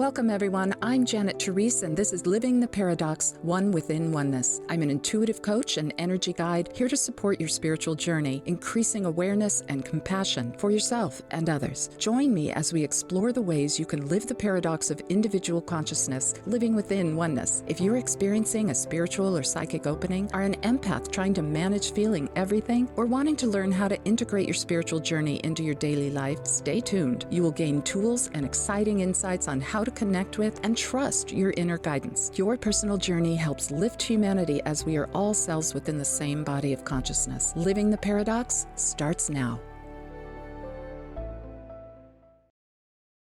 Welcome, everyone. I'm Janet Therese, and this is Living the Paradox, One Within Oneness. I'm an intuitive coach and energy guide here to support your spiritual journey, increasing awareness and compassion for yourself and others. Join me as we explore the ways you can live the paradox of individual consciousness, living within oneness. If you're experiencing a spiritual or psychic opening, are an empath trying to manage feeling everything, or wanting to learn how to integrate your spiritual journey into your daily life, stay tuned. You will gain tools and exciting insights on how to connect with and trust your inner guidance. Your personal journey helps lift humanity as we are all cells within the same body of consciousness. Living the Paradox starts now.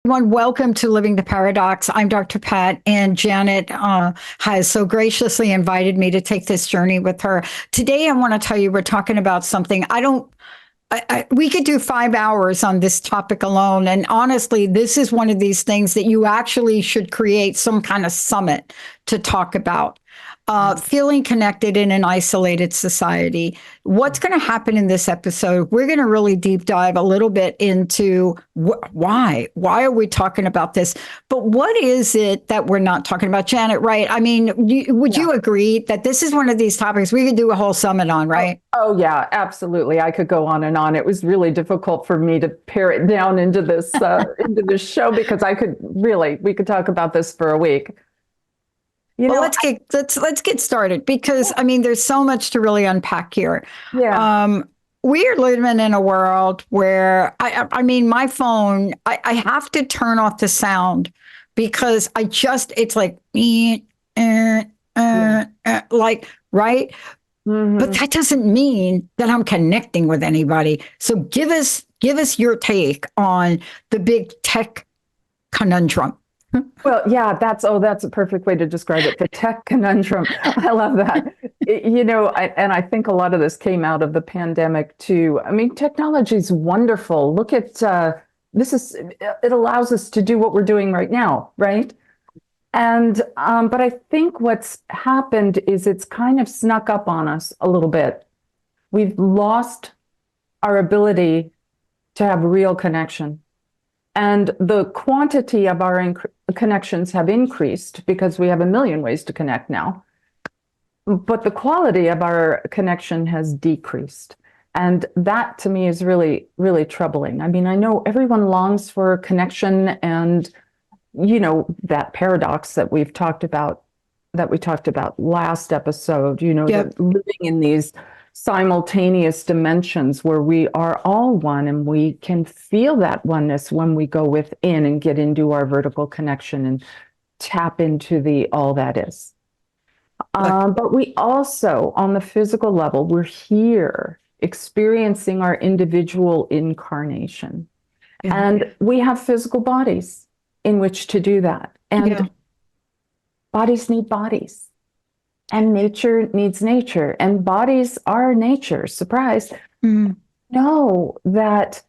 Everyone, welcome to Living the Paradox. I'm Dr. Pat, and Janet has so graciously invited me to take this journey with her. Today, I want to tell you, we're talking about something we could do 5 hours on this topic alone. And honestly, this is one of these things that you actually should create some kind of summit to talk about. Feeling connected in an isolated society. What's going to happen in this episode? We're going to really deep dive a little bit into why are we talking about this? But what is it that we're not talking about, Janet? Right? I mean, would you agree that this is one of these topics we could do a whole summit on, right? Oh yeah, absolutely. I could go on and on. It was really difficult for me to pare it down into this into this show because we could talk about this for a week. Let's get started because I mean, there's so much to really unpack here. Yeah. We are living in a world where I mean, my phone, I have to turn off the sound because it's like, like, right? Mm-hmm. But that doesn't mean that I'm connecting with anybody. So give us your take on the big tech conundrum. Well, yeah, that's a perfect way to describe it. The tech conundrum. I love that. And I think a lot of this came out of the pandemic too. I mean, technology is wonderful. Look at it allows us to do what we're doing right now, right? And but I think what's happened is it's kind of snuck up on us a little bit. We've lost our ability to have real connection. And the quantity of our connections have increased because we have a million ways to connect now. But the quality of our connection has decreased. And that to me is really, really troubling. I mean, I know everyone longs for connection and, that paradox that we talked about last episode, that living in these simultaneous dimensions where we are all one and we can feel that oneness when we go within and get into our vertical connection and tap into the all that is. But we also, on the physical level, we're here experiencing our individual incarnation. Yeah. And we have physical bodies in which to do that. And bodies need bodies. And nature needs nature, and bodies are nature. Surprise. Know that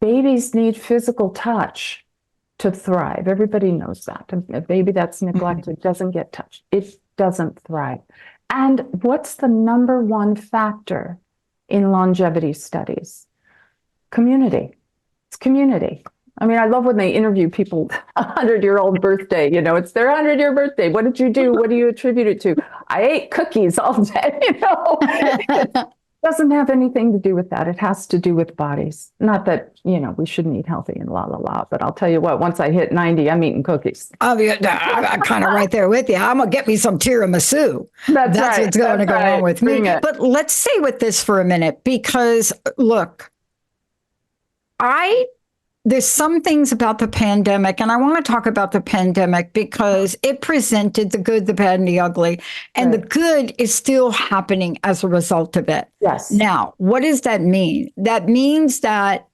babies need physical touch to thrive. Everybody knows that. A baby that's neglected doesn't get touched. It doesn't thrive. And what's the number one factor in longevity studies? Community. It's community. I mean, I love when they interview people 100-year-old birthday, it's their 100-year birthday. What did you do? What do you attribute it to? I ate cookies all day, It doesn't have anything to do with that. It has to do with bodies. Not that, we shouldn't eat healthy and but I'll tell you what, once I hit 90, I'm eating cookies. I'm kind of right there with you. I'm going to get me some tiramisu. That's right. What's going to go on with me. But let's stay with this for a minute because, look, there's some things about the pandemic, and I want to talk about the pandemic because it presented the good, the bad, and the ugly. And the good is still happening as a result of it. Yes. Now, what does that mean? That means that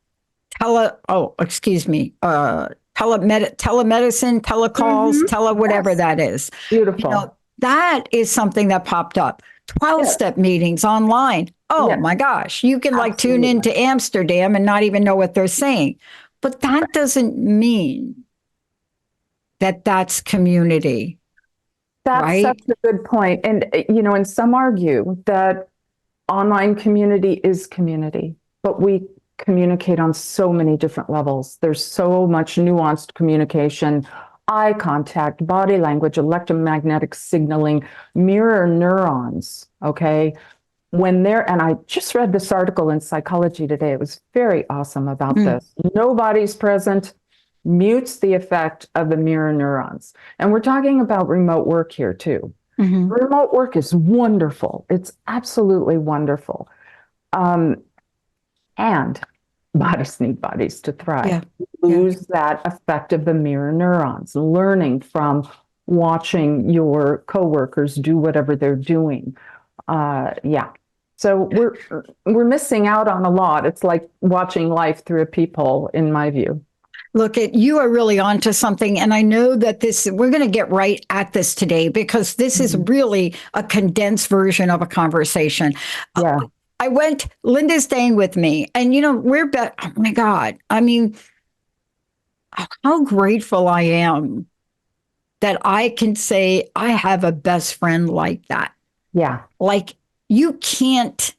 telemedicine, telecalls, whatever that is. Beautiful. That is something that popped up. 12-step meetings online. Oh my gosh. You can tune into Amsterdam and not even know what they're saying. But that doesn't mean that that's community. That's right? such a good point. And, and some argue that online community is community, but we communicate on so many different levels. There's so much nuanced communication eye contact, body language, electromagnetic signaling, mirror neurons. Okay. And I just read this article in Psychology Today. It was very awesome about this. Nobody's present mutes the effect of the mirror neurons. And we're talking about remote work here too. Remote work is wonderful. It's absolutely wonderful. And bodies need bodies to thrive. Yeah. Lose that effect of the mirror neurons, learning from watching your coworkers do whatever they're doing. So we're missing out on a lot. It's like watching life through a peephole, in my view. Look, you are really onto something. And I know that we're going to get right at this today because this is really a condensed version of a conversation. Yeah. Linda's staying with me. And, oh my God. I mean, how grateful I am that I can say I have a best friend like that. Yeah. Like, you can't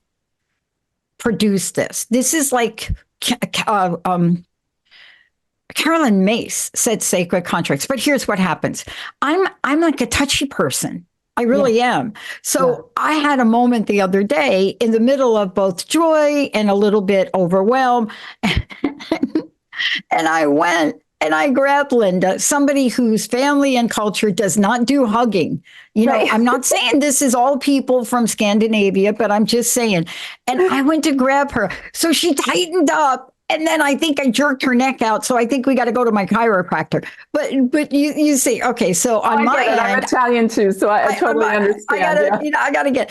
produce this. This is like Carolyn Mace said sacred contracts. But here's what happens. I'm like a touchy person. I really am. So I had a moment the other day in the middle of both joy and a little bit overwhelmed. And I went and I grabbed Linda, somebody whose family and culture does not do hugging. I'm not saying this is all people from Scandinavia, but I'm just saying. And I went to grab her. So she tightened up. And then I think I jerked her neck out. So I think we got to go to my chiropractor. But you see, okay, so on my end. I'm Italian too, so I totally understand. I got to get.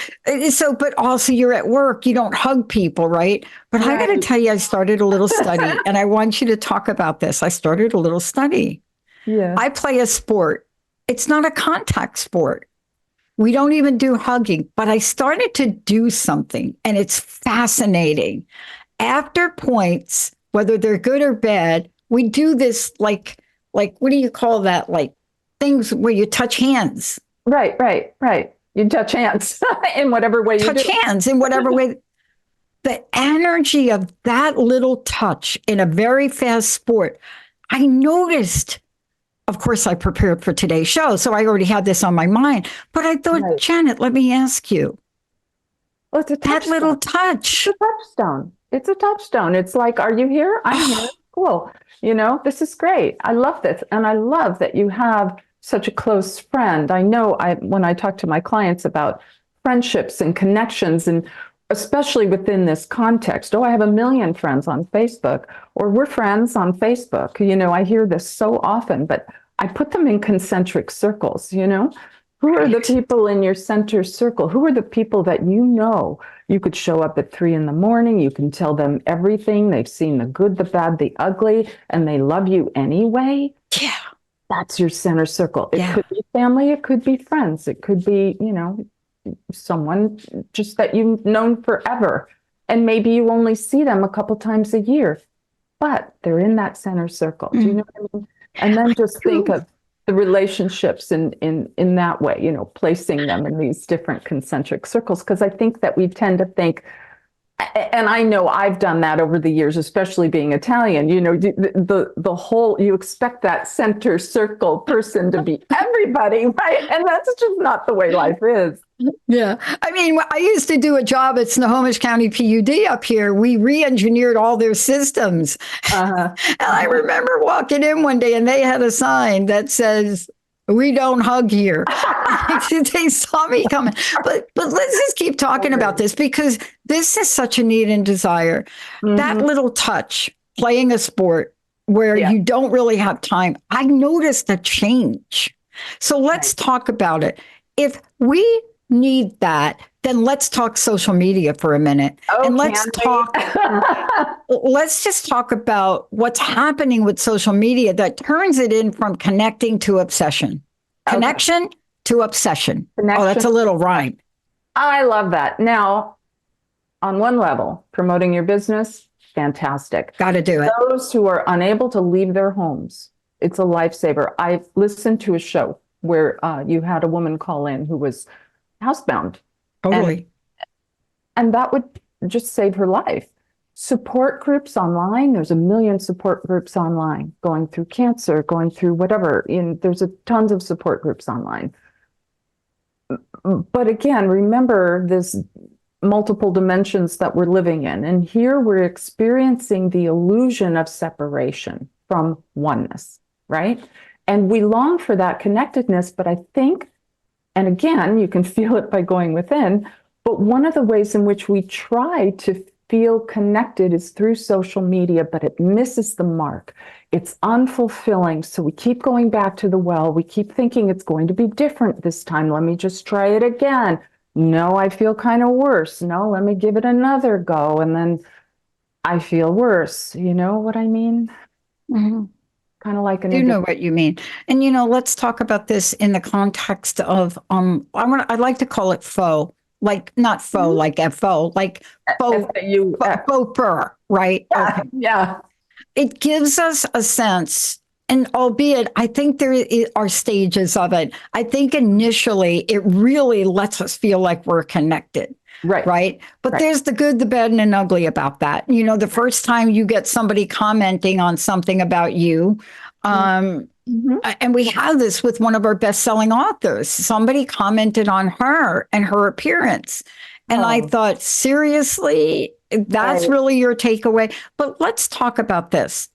So, but also you're at work, you don't hug people, right? But I got to tell you, I started a little study and I want you to talk about this. I started a little study. Yeah. I play a sport. It's not a contact sport. We don't even do hugging, but I started to do something and it's fascinating. After points, whether they're good or bad, we do this like what do you call that? Like things where you touch hands. Right. You touch hands in whatever way you do. Touch hands in whatever way. The energy of that little touch in a very fast sport, I noticed. Of course, I prepared for today's show, so I already had this on my mind. But I thought, Janet, let me ask you. Well, it's a touchstone. That little touch. It's a touchstone. It's a touchstone. It's like, are you here? I'm here. Cool. This is great. I love this. And I love that you have such a close friend. I know when I talk to my clients about friendships and connections, and especially within this context, I have 1 million friends on Facebook, or we're friends on Facebook. I hear this so often, but I put them in concentric circles, Who are the people in your center circle? Who are the people that you could show up at 3 a.m. You can tell them everything. They've seen the good, the bad, the ugly, and they love you anyway. Yeah. That's your center circle. It could be family. It could be friends. It could be, someone just that you've known forever. And maybe you only see them a couple times a year, but they're in that center circle. Do you know what I mean? And then just think of the relationships in that way, placing them in these different concentric circles. Because I think that we tend to think, and I know I've done that over the years, especially being Italian, the whole, you expect that center circle person to be everybody, right? And that's just not the way life is. Yeah. I mean, I used to do a job at Snohomish County PUD up here. We re-engineered all their systems. And I remember walking in one day and they had a sign that says, "We don't hug here." They saw me coming. But let's just keep talking about this because this is such a need and desire. That little touch, playing a sport where you don't really have time. I noticed a change. So let's talk about it. If we need that, then let's talk social media for a minute. And let's just talk about what's happening with social media that turns it in from connecting to obsession. Connection to obsession. Oh, that's a little rhyme. I love that. Now, on one level, promoting your business, fantastic. Got to do it. Those who are unable to leave their homes, it's a lifesaver. I've listened to a show where you had a woman call in who was housebound. Totally. And that would just save her life. support groups online. There's a million support groups online, going through cancer, going through whatever. There's tons of support groups online. But again, remember this multiple dimensions that we're living in. And here we're experiencing the illusion of separation from oneness, right? And we long for that connectedness, but I think, and again, you can feel it by going within, but one of the ways in which we try to feel connected is through social media, but it misses the mark. It's unfulfilling. So we keep going back to the well. We keep thinking it's going to be different this time. Let me just try it again. No, I feel kind of worse. No, let me give it another go. And then I feel worse. You know what I mean? Mm-hmm. Kind of like I do know what you mean. And, let's talk about this in the context of, I'd like to call it faux, like not faux, like FO, like faux, faux, right? Yeah, okay. Yeah. It gives us a sense, and albeit I think there are stages of it. I think initially it really lets us feel like we're connected. Right. But there's the good, the bad, and the ugly about that. The first time you get somebody commenting on something about you, and we have this with one of our best-selling authors. Somebody commented on her and her appearance. And I thought, seriously, that's really your takeaway? But let's talk about this.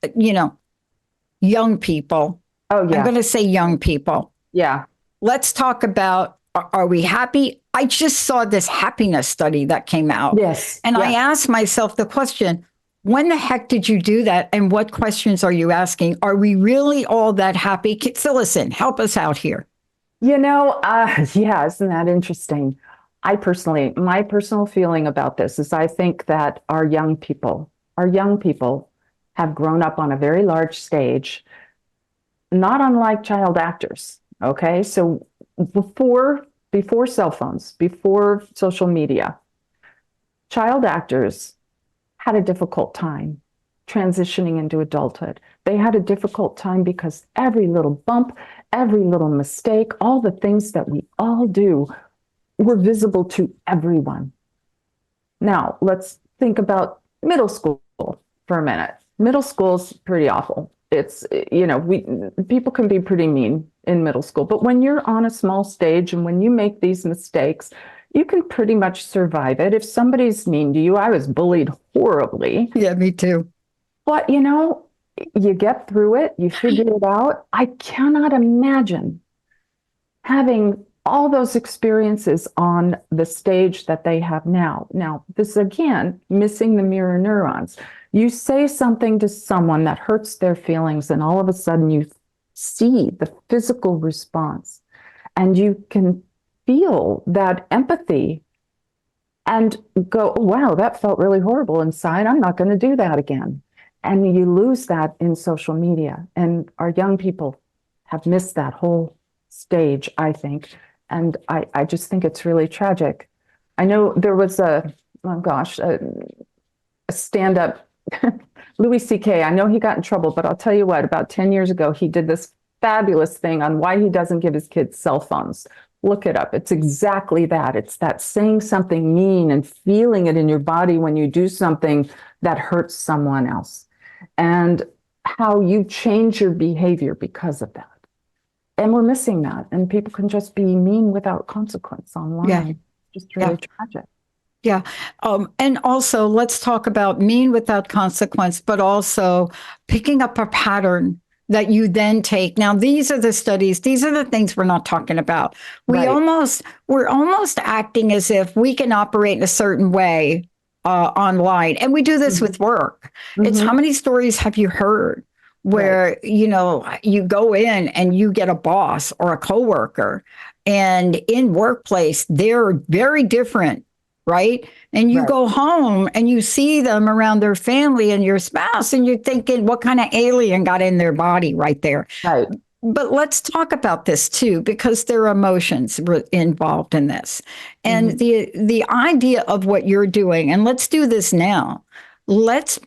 Young people. Oh, yeah. I'm going to say young people. Yeah. Let's talk about, are we happy? I just saw this happiness study that came out. Yes. And I asked myself the question, when the heck did you do that? And what questions are you asking? Are we really all that happy? Fill us in. Help us out here. Yeah, isn't that interesting? My personal feeling about this is I think that our young people have grown up on a very large stage, not unlike child actors. Okay. So before cell phones, before social media, child actors had a difficult time transitioning into adulthood. They had a difficult time because every little bump, every little mistake, all the things that we all do were visible to everyone. Now, let's think about middle school for a minute. Middle school's pretty awful. It's, people can be pretty mean in middle school, but when you're on a small stage and when you make these mistakes, you can pretty much survive it. If somebody's mean to you, I was bullied horribly. Yeah, me too. But, you get through it, you figure it out. I cannot imagine having all those experiences on the stage that they have now. Now, this again, missing the mirror neurons. You say something to someone that hurts their feelings, and all of a sudden you see the physical response, and you can feel that empathy and go, oh, wow, that felt really horrible inside. I'm not going to do that again. And you lose that in social media. And our young people have missed that whole stage, I think. And I just think it's really tragic. I know there was a stand-up, Louis C.K. I know he got in trouble, but I'll tell you what, about 10 years ago, he did this fabulous thing on why he doesn't give his kids cell phones. Look it up. It's exactly that. It's that saying something mean and feeling it in your body when you do something that hurts someone else, and how you change your behavior because of that. And we're missing that. And people can just be mean without consequence online. Yeah. Just really tragic. Yeah. And also, let's talk about mean without consequence, but also picking up a pattern that you then take. Now, these are the studies. These are the things we're not talking about. We're almost acting as if we can operate in a certain way online. And we do this with work. It's how many stories have you heard where, you go in and you get a boss or a coworker, and in workplace, they're very different, right? And you go home and you see them around their family and your spouse, and you're thinking, what kind of alien got in their body right there? Right. But let's talk about this too, because there are emotions involved in this. And the idea of what you're doing, and let's do this now. Let's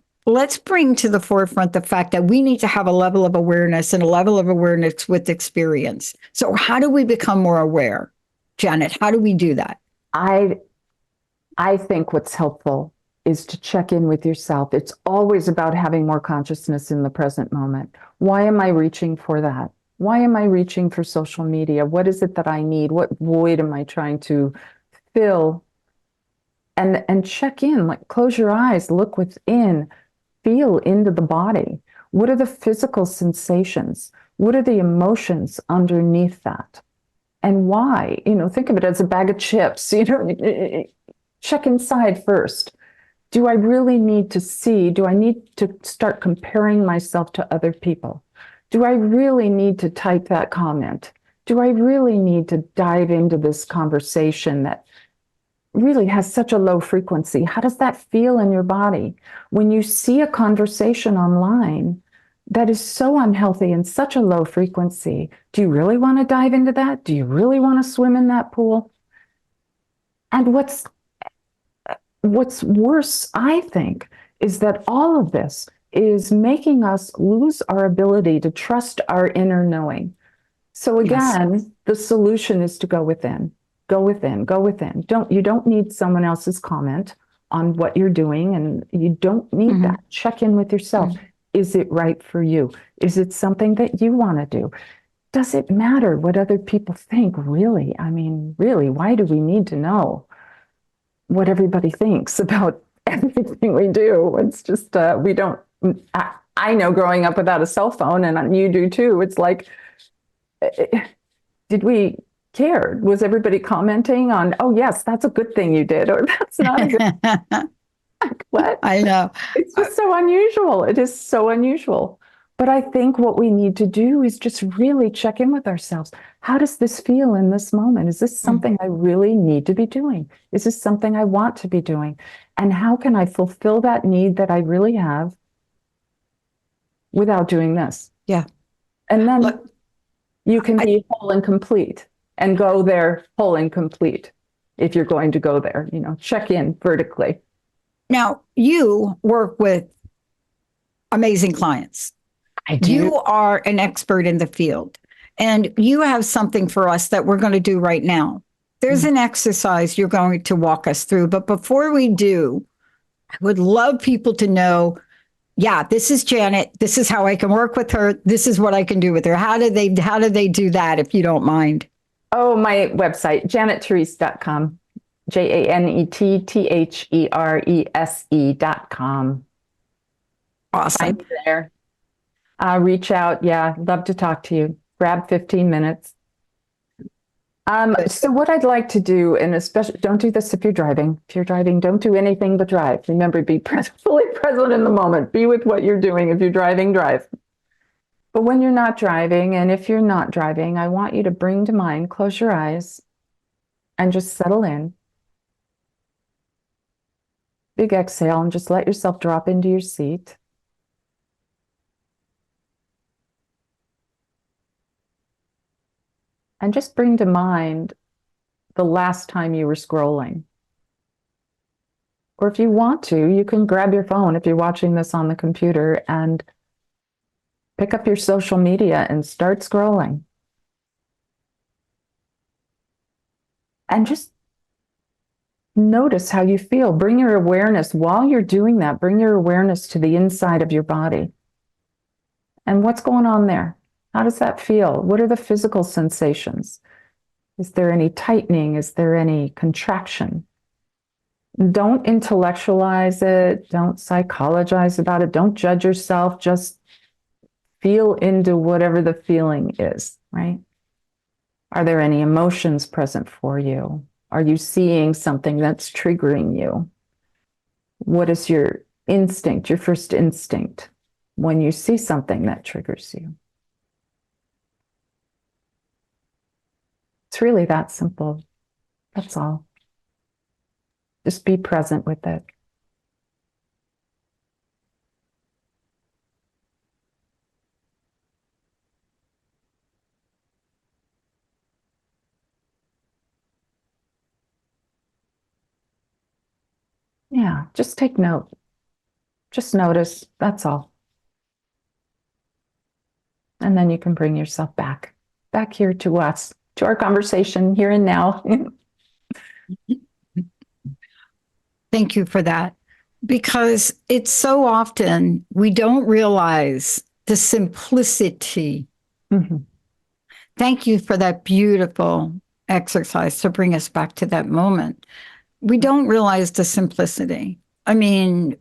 bring to the forefront the fact that we need to have a level of awareness and a level of awareness with experience. So how do we become more aware? Janet, how do we do that? I think what's helpful is to check in with yourself. It's always about having more consciousness in the present moment. Why am I reaching for that? Why am I reaching for social media? What is it that I need? What void am I trying to fill? And check in, like close your eyes, look within, feel into the body. What are the physical sensations? What are the emotions underneath that? And why? Think of it as a bag of chips. Check inside first. Do I really need to see? Do I need to start comparing myself to other people? Do I really need to type that comment? Do I really need to dive into this conversation that really has such a low frequency? How does that feel in your body? When you see a conversation online that is so unhealthy and such a low frequency, do you really want to dive into that? Do you really want to swim in that pool? And what's worse, I think, is that all of this is making us lose our ability to trust our inner knowing. So again, the solution is to go within. Go within, go within. You don't need someone else's comment on what you're doing, and you don't need that. Check in with yourself. Is it right for you? Is it something that you want to do? Does it matter what other people think? Really? I mean, really, why do we need to know what everybody thinks about everything we do? It's just, we don't, I know growing up without a cell phone, and you do too. It's like, did we care? Was everybody commenting on, oh, yes, that's a good thing you did, or that's not a good what? I know. It's just so unusual. It is so unusual. But I think what we need to do is just really check in with ourselves. How does this feel in this moment? Is this something I really need to be doing? Is this something I want to be doing? And how can I fulfill that need that I really have without doing this? Yeah. And then you can be whole and complete and go there whole and complete if you're going to go there. Check in vertically. Now, you work with amazing clients. I do. You are an expert in the field, and you have something for us that we're going to do right now. There's an exercise you're going to walk us through. But before we do, I would love people to know, this is Janet. This is how I can work with her. This is what I can do with her. How do they do that, if you don't mind? Oh, my website, janettherese.com. JANETTHERESE.com. Awesome. Find me there. Reach out. Yeah, love to talk to you. Grab 15 minutes. So what I'd like to do, and especially don't do this if you're driving. If you're driving, don't do anything but drive. Remember, be fully present in the moment. Be with what you're doing. If you're driving, drive. But when you're not driving, and if you're not driving, I want you to bring to mind, close your eyes, and just settle in. Big exhale, and just let yourself drop into your seat. And just bring to mind the last time you were scrolling. Or if you want to, you can grab your phone if you're watching this on the computer and pick up your social media and start scrolling. And just notice how you feel. Bring your awareness, while you're doing that, bring your awareness to the inside of your body. And what's going on there? How does that feel? What are the physical sensations? Is there any tightening? Is there any contraction? Don't intellectualize it. Don't psychologize about it. Don't judge yourself. Just feel into whatever the feeling is, right? Are there any emotions present for you? Are you seeing something that's triggering you? What is your instinct, your first instinct, when you see something that triggers you? It's really that simple. That's all. Just be present with it. Yeah, just take note. Just notice, that's all. And then you can bring yourself back here to us, to our conversation here and now. Thank you for that. because it's so often we don't realize the simplicity. Mm-hmm. Thank you for that beautiful exercise to bring us back to that moment. We don't realize the simplicity. I mean,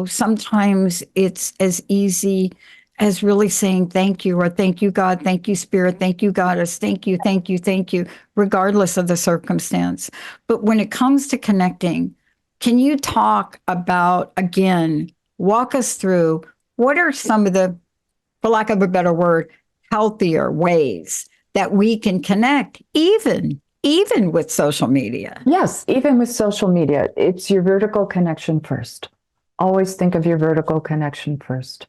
sometimes it's as easy as really saying thank you, or thank you, God, thank you, Spirit, thank you, Goddess, thank you, thank you, thank you, regardless of the circumstance. But when it comes to connecting, can you talk about, again, walk us through what are some of the, for lack of a better word, healthier ways that we can connect, even with social media? Yes, even with social media, it's your vertical connection first. Always think of your vertical connection first.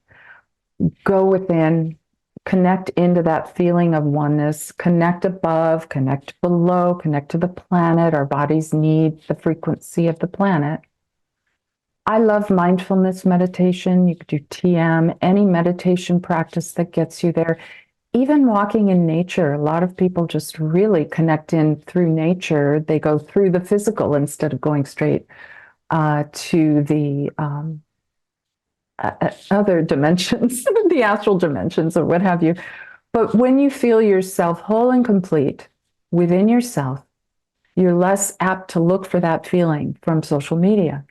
Go within, connect into that feeling of oneness, connect above, connect below, connect to the planet. Our bodies need the frequency of the planet. I love mindfulness meditation. You could do TM, any meditation practice that gets you there. Even walking in nature, a lot of people just really connect in through nature. They go through the physical instead of going straight to the other dimensions, the astral dimensions or what have you. But when you feel yourself whole and complete within yourself, you're less apt to look for that feeling from social media.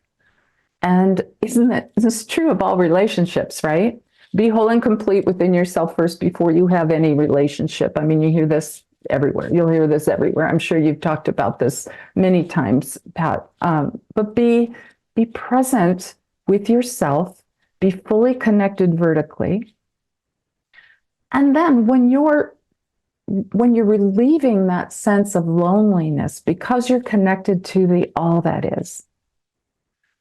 And isn't this true of all relationships, right? Be whole and complete within yourself first before you have any relationship. I mean, you hear this everywhere. You'll hear this everywhere. I'm sure you've talked about this many times, Pat. But be present with yourself. Be fully connected vertically. And then when you're relieving that sense of loneliness because you're connected to the all that is,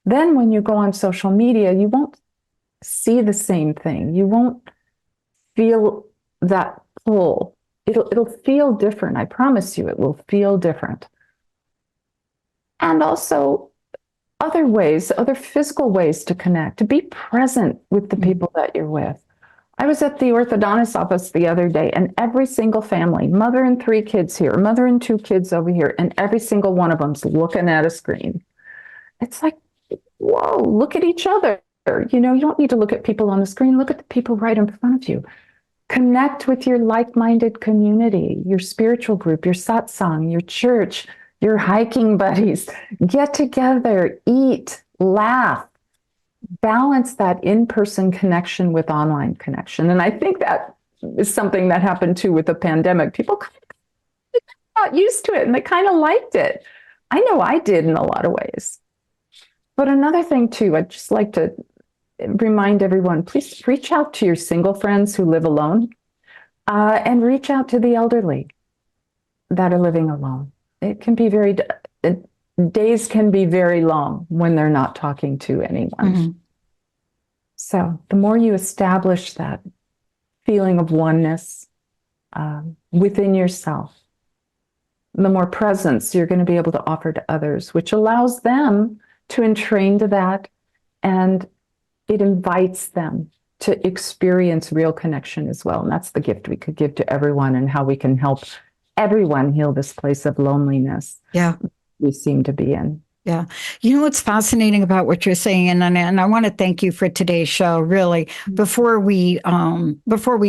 then when you go on social media, you won't see the same thing. You won't feel that pull. It'll feel different. I promise you, it will feel different. And also other ways, other physical ways to connect, to be present with the people that you're with. I was at the orthodontist office the other day, and every single family, mother and 3 kids here, mother and 2 kids over here, and every single one of them's looking at a screen. It's like, whoa, look at each other. You don't need to look at people on the screen. Look at the people right in front of you. Connect with your like-minded community, your spiritual group, your satsang, your church, your hiking buddies. Get together, eat, laugh, balance that in-person connection with online connection. And I think that is something that happened too with the pandemic. People kind of got used to it and they kind of liked it. I know I did in a lot of ways. But another thing too, I'd just like to remind everyone, please reach out to your single friends who live alone and reach out to the elderly that are living alone. It can be days can be very long when they're not talking to anyone. Mm-hmm. So the more you establish that feeling of oneness within yourself, the more presence you're going to be able to offer to others, which allows them to entrain to that, and it invites them to experience real connection as well. And that's the gift we could give to everyone, and how we can help everyone heal this place of loneliness we seem to be in. Yeah. What's fascinating about what you're saying, and I want to thank you for today's show, really. Before we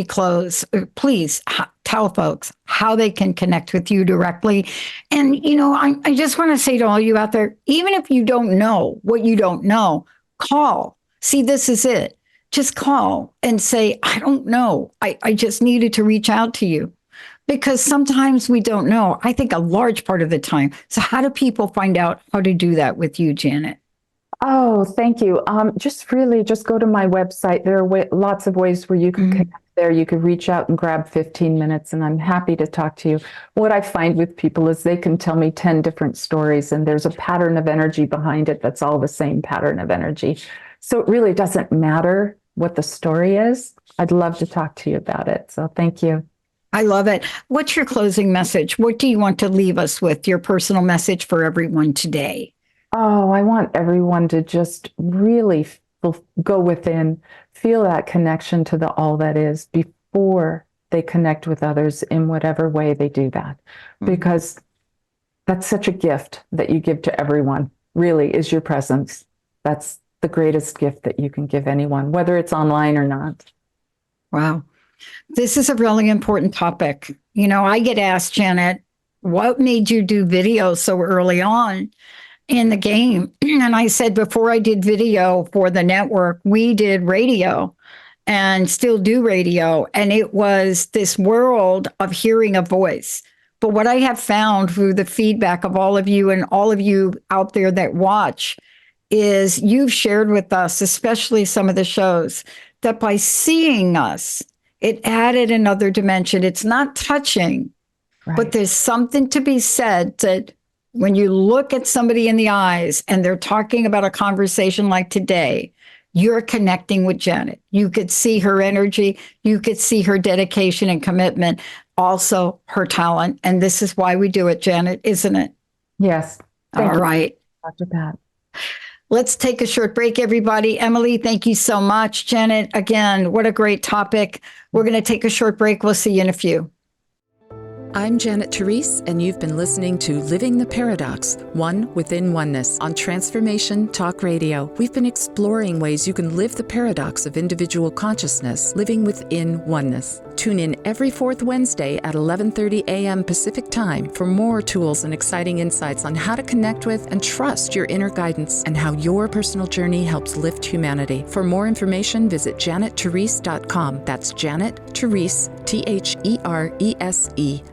close, please tell folks how they can connect with you directly. And, I just want to say to all you out there, even if you don't know what you don't know, call. See, this is it. Just call and say, I don't know. I just needed to reach out to you. Because sometimes we don't know. I think a large part of the time. So how do people find out how to do that with you, Janet? Oh, thank you. Just go to my website. There are lots of ways where you can connect there. You could reach out and grab 15 minutes, and I'm happy to talk to you. What I find with people is they can tell me 10 different stories, and there's a pattern of energy behind it that's all the same pattern of energy. So it really doesn't matter what the story is. I'd love to talk to you about it. So thank you. I love it. What's your closing message? What do you want to leave us with, your personal message for everyone today? Oh, I want everyone to just really go within, feel that connection to the all that is before they connect with others in whatever way they do that. Because that's such a gift that you give to everyone, really, is your presence. That's the greatest gift that you can give anyone, whether it's online or not. Wow. This is a really important topic. You know, I get asked, Janet, what made you do video so early on in the game? And I said, before I did video for the network, we did radio and still do radio. And it was this world of hearing a voice. But what I have found through the feedback of all of you and all of you out there that watch is you've shared with us, especially some of the shows, that by seeing us, it added another dimension. It's not touching, Right. but there's something to be said that when you look at somebody in the eyes and they're talking about a conversation like today, you're connecting with Janet. You could see her energy. You could see her dedication and commitment, also her talent. And this is why we do it, Janet, isn't it? Yes. All right. Dr. Pat. Let's take a short break, everybody. Emily, thank you so much. Janet, again, what a great topic. We're going to take a short break. We'll see you in a few. I'm Janet Therese, and you've been listening to Living the Paradox, One Within Oneness on Transformation Talk Radio. We've been exploring ways you can live the paradox of individual consciousness, living within oneness. Tune in every fourth Wednesday at 11:30 a.m. Pacific Time for more tools and exciting insights on how to connect with and trust your inner guidance and how your personal journey helps lift humanity. For more information, visit janettherese.com. That's Janet Therese, Therese.com.